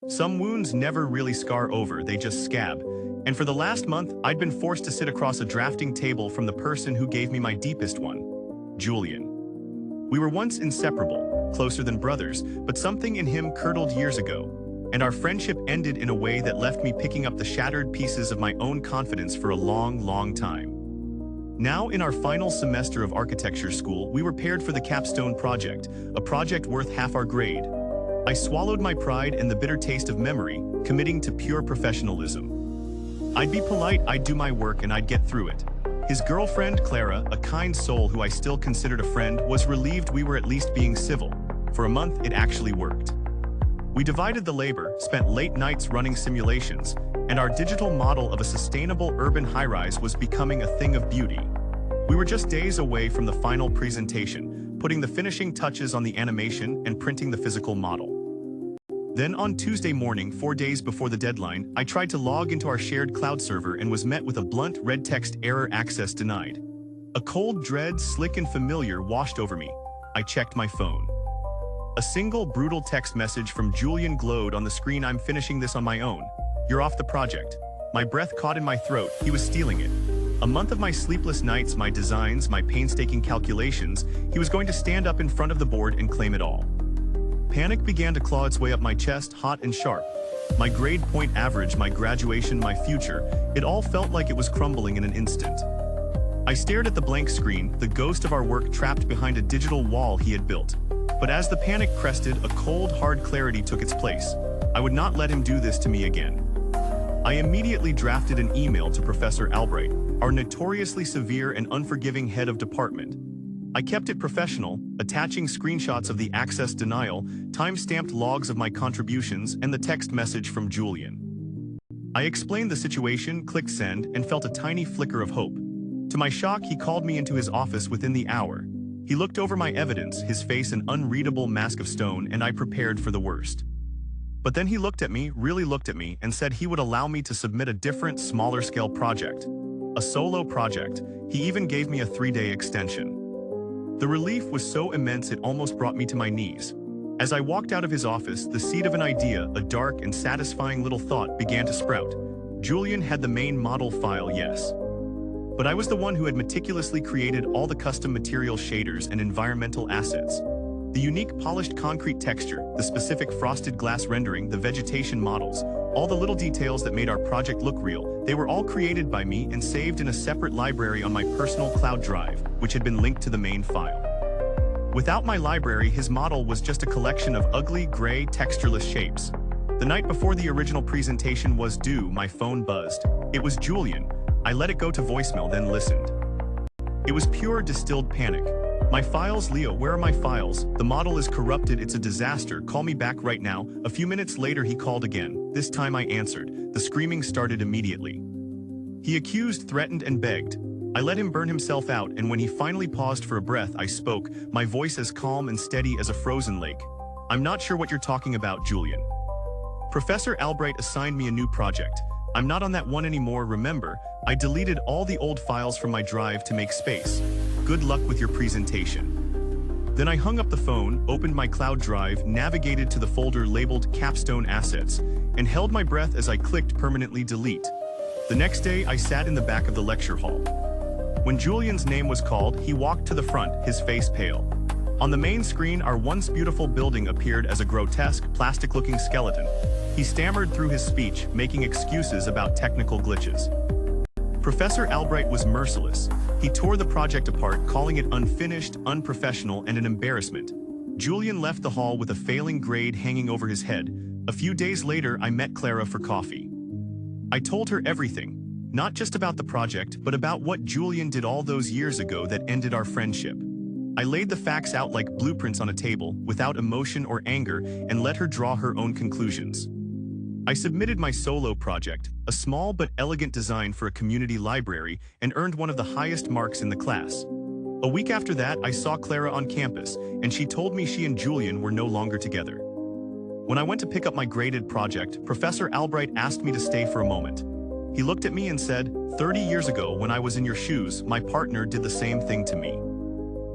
Some wounds never really scar over, they just scab. And for the last month, I'd been forced to sit across a drafting table from the person who gave me my deepest one, Julian. We were once inseparable, closer than brothers, but something in him curdled years ago, and our friendship ended in a way that left me picking up the shattered pieces of my own confidence for a long, long time. Now, in our final semester of architecture school, we were paired for the capstone project, a project worth half our grade. I swallowed my pride and the bitter taste of memory, committing to pure professionalism. I'd be polite, I'd do my work, and I'd get through it. His girlfriend, Clara, a kind soul who I still considered a friend, was relieved we were at least being civil. For a month, it actually worked. We divided the labor, spent late nights running simulations, and our digital model of a sustainable urban high-rise was becoming a thing of beauty. We were just days away from the final presentation, putting the finishing touches on the animation and printing the physical model. Then on Tuesday morning, 4 days before the deadline, I tried to log into our shared cloud server and was met with a blunt red text error, access denied. A cold dread, slick and familiar, washed over me. I checked my phone. A single brutal text message from Julian glowed on the screen. I'm finishing this on my own. You're off the project. My breath caught in my throat. He was stealing it. A month of my sleepless nights, my designs, my painstaking calculations, he was going to stand up in front of the board and claim it all. Panic began to claw its way up my chest, hot and sharp. My grade point average, my graduation, my future, it all felt like it was crumbling in an instant. I stared at the blank screen, the ghost of our work trapped behind a digital wall he had built. But as the panic crested, a cold, hard clarity took its place. I would not let him do this to me again. I immediately drafted an email to Professor Albright, our notoriously severe and unforgiving head of department. I kept it professional, attaching screenshots of the access denial, time-stamped logs of my contributions, and the text message from Julian. I explained the situation, clicked send, and felt a tiny flicker of hope. To my shock, he called me into his office within the hour. He looked over my evidence, his face an unreadable mask of stone, and I prepared for the worst. But then he looked at me, really looked at me, and said he would allow me to submit a different, smaller-scale project. A solo project. He even gave me a 3-day extension. The relief was so immense it almost brought me to my knees. As I walked out of his office, the seed of an idea, a dark and satisfying little thought, began to sprout. Julian had the main model file, yes. But I was the one who had meticulously created all the custom material shaders and environmental assets. The unique polished concrete texture, the specific frosted glass rendering, the vegetation models, all the little details that made our project look real, they were all created by me and saved in a separate library on my personal cloud drive, which had been linked to the main file. Without my library, his model was just a collection of ugly, gray, textureless shapes. The night before the original presentation was due, my phone buzzed. It was Julian. I let it go to voicemail, then listened. It was pure distilled panic. My files, Leo, where are my files? The model is corrupted, it's a disaster, call me back right now. A few minutes later he called again. This time I answered. The screaming started immediately. He accused, threatened, and begged. I let him burn himself out, and when he finally paused for a breath, I spoke, my voice as calm and steady as a frozen lake. I'm not sure what you're talking about, Julian. Professor Albright assigned me a new project. I'm not on that one anymore, remember? I deleted all the old files from my drive to make space. Good luck with your presentation. Then I hung up the phone, opened my cloud drive, navigated to the folder labeled Capstone Assets, and held my breath as I clicked permanently delete. The next day, I sat in the back of the lecture hall. When Julian's name was called, he walked to the front, his face pale. On the main screen, our once beautiful building appeared as a grotesque, plastic-looking skeleton. He stammered through his speech, making excuses about technical glitches. Professor Albright was merciless. He tore the project apart, calling it unfinished, unprofessional, and an embarrassment. Julian left the hall with a failing grade hanging over his head. A few days later, I met Clara for coffee. I told her everything, not just about the project, but about what Julian did all those years ago that ended our friendship. I laid the facts out like blueprints on a table, without emotion or anger, and let her draw her own conclusions. I submitted my solo project, a small but elegant design for a community library, and earned one of the highest marks in the class. A week after that, I saw Clara on campus, and she told me she and Julian were no longer together. When I went to pick up my graded project, Professor Albright asked me to stay for a moment. He looked at me and said, 30 years ago, when I was in your shoes, my partner did the same thing to me.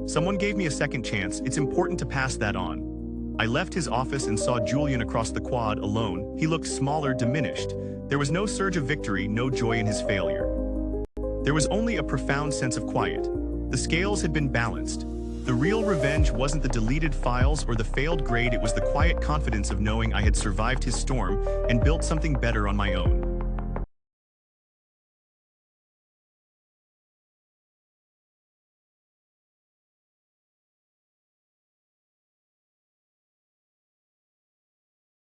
Someone gave me a second chance, it's important to pass that on. I left his office and saw Julian across the quad alone. He looked smaller, diminished. There was no surge of victory, no joy in his failure. There was only a profound sense of quiet. The scales had been balanced. The real revenge wasn't the deleted files or the failed grade, it was the quiet confidence of knowing I had survived his storm and built something better on my own.